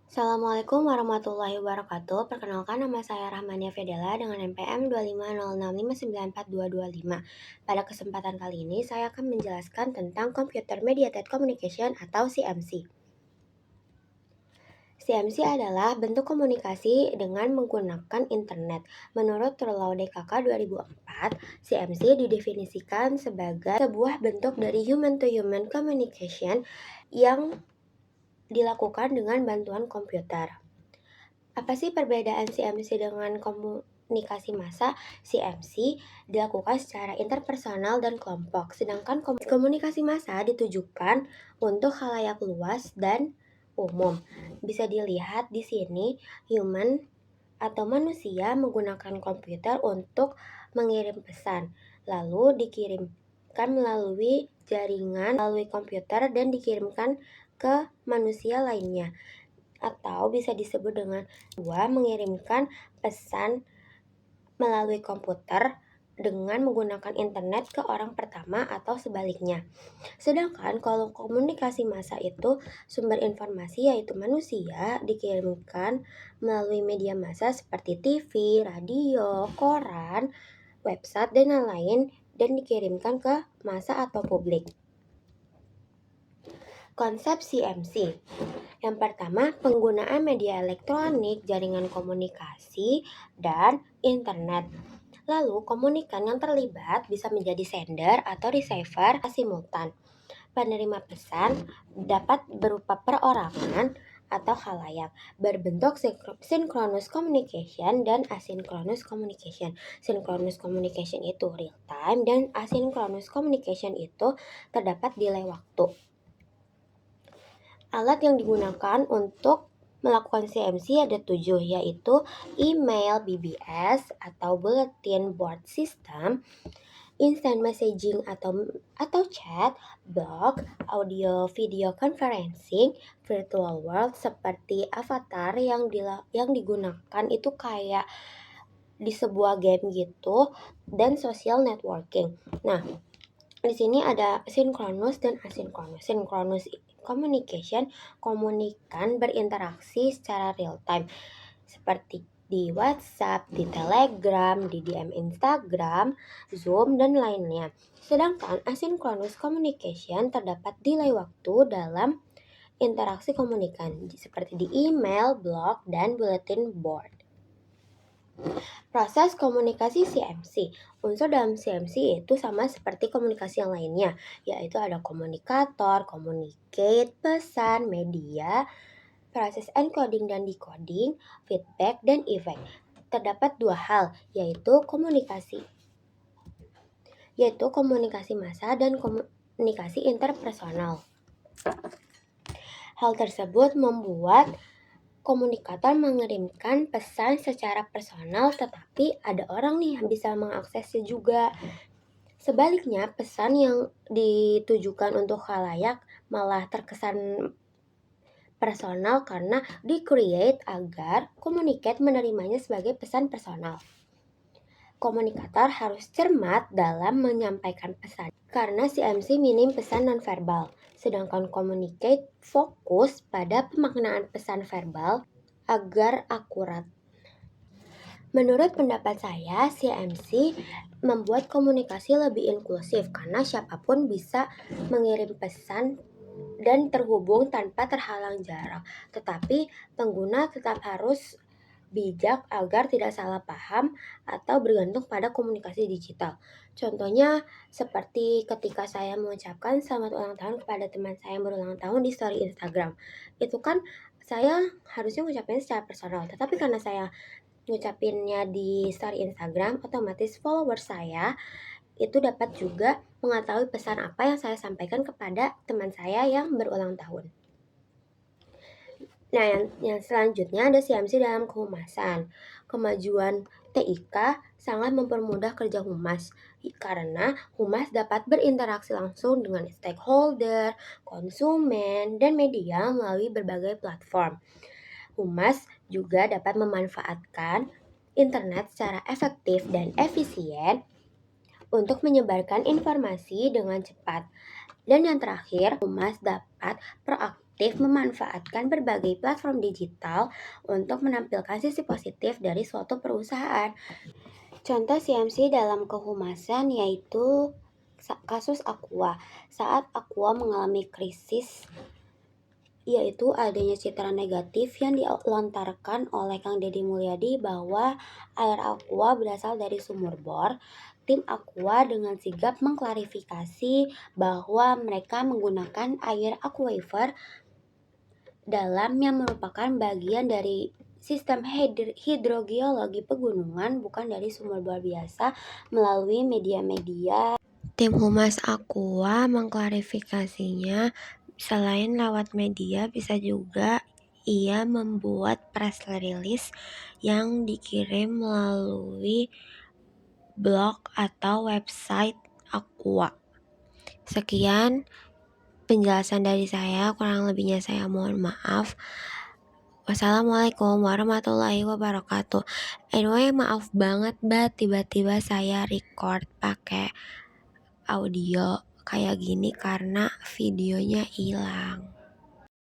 Assalamualaikum warahmatullahi wabarakatuh. Perkenalkan nama saya Rahmania Fedela dengan NPM 25065942225. Pada kesempatan kali ini saya akan menjelaskan tentang Computer Mediated Communication atau CMC. CMC adalah bentuk komunikasi dengan menggunakan internet. Menurut Turlau DKK 2004, CMC didefinisikan sebagai sebuah bentuk dari human-to-human communication yang dilakukan dengan bantuan komputer. Apa sih perbedaan CMC dengan komunikasi massa? CMC dilakukan secara interpersonal dan kelompok, sedangkan komunikasi massa ditujukan untuk khalayak luas dan umum. Bisa dilihat di sini, human atau manusia menggunakan komputer untuk mengirim pesan, lalu dikirimkan melalui jaringan melalui komputer dan dikirimkan ke manusia lainnya, atau bisa disebut dengan dua mengirimkan pesan melalui komputer dengan menggunakan internet ke orang pertama atau sebaliknya. Sedangkan kalau komunikasi massa itu sumber informasi yaitu manusia dikirimkan melalui media massa seperti TV, radio, koran, website, dan lain-lain dan dikirimkan ke massa atau publik. Konsep CMC. Yang pertama, penggunaan media elektronik, jaringan komunikasi, dan internet. Lalu, komunikan yang terlibat bisa menjadi sender atau receiver simultan. Penerima pesan dapat berupa perorangan atau khalayak, berbentuk synchronous communication dan asynchronous communication. Synchronous communication itu real time dan asynchronous communication itu terdapat delay waktu. Alat yang digunakan untuk melakukan CMC ada 7, yaitu email BBS atau bulletin board system, instant messaging atau chat, blog, audio video conferencing, virtual world seperti avatar yang digunakan itu kayak di sebuah game gitu, dan social networking. Nah, di sini ada synchronous dan asynchronous. Synchronous communication, komunikan berinteraksi secara real time seperti di WhatsApp, di Telegram, di DM Instagram, Zoom, dan lainnya. Sedangkan asynchronous communication terdapat delay waktu dalam interaksi komunikan seperti di email, blog, dan bulletin board. Proses komunikasi CMC. Unsur dalam CMC itu sama seperti komunikasi yang lainnya, yaitu ada komunikator, communicate, pesan, media, proses encoding dan decoding, feedback, dan effect. Terdapat dua hal, yaitu komunikasi massa dan komunikasi interpersonal. Hal tersebut membuat komunikator mengirimkan pesan secara personal, tetapi ada orang nih yang bisa mengaksesnya juga. Sebaliknya, pesan yang ditujukan untuk khalayak malah terkesan personal karena di-create agar communicate menerimanya sebagai pesan personal. Komunikator harus cermat dalam menyampaikan pesan karena CMC minim pesan nonverbal, sedangkan communicate fokus pada pemaknaan pesan verbal agar akurat. Menurut pendapat saya, CMC membuat komunikasi lebih inklusif karena siapapun bisa mengirim pesan dan terhubung tanpa terhalang jarak. Tetapi pengguna tetap harus bijak agar tidak salah paham atau bergantung pada komunikasi digital. Contohnya seperti ketika saya mengucapkan selamat ulang tahun kepada teman saya yang berulang tahun di story Instagram. Itu kan saya harusnya mengucapkannya secara personal, tetapi karena saya ngucapinnya di story Instagram, otomatis follower saya itu dapat juga mengetahui pesan apa yang saya sampaikan kepada teman saya yang berulang tahun. Nah, yang selanjutnya ada CMC dalam kehumasan. Kemajuan TIK sangat mempermudah kerja humas karena humas dapat berinteraksi langsung dengan stakeholder, konsumen, dan media melalui berbagai platform. Humas juga dapat memanfaatkan internet secara efektif dan efisien untuk menyebarkan informasi dengan cepat. Dan yang terakhir, humas dapat kreatif memanfaatkan berbagai platform digital untuk menampilkan sisi positif dari suatu perusahaan. Contoh CMC dalam kehumasan yaitu kasus Aqua. Saat Aqua mengalami krisis, yaitu adanya citra negatif yang dilontarkan oleh Kang Deddy Mulyadi bahwa air Aqua berasal dari sumur bor. Tim Aqua dengan sigap mengklarifikasi bahwa mereka menggunakan air aquifer dalam yang merupakan bagian dari sistem hidrogeologi pegunungan, bukan dari sumur bor biasa. Melalui media-media, tim Humas Aqua mengklarifikasinya, selain lewat media bisa juga ia membuat press release yang dikirim melalui blog atau website Aqua. Sekian penjelasan dari saya, kurang lebihnya saya mohon maaf. Wassalamualaikum warahmatullahi wabarakatuh. Anyway, maaf banget tiba-tiba saya record pakai audio kayak gini karena videonya hilang.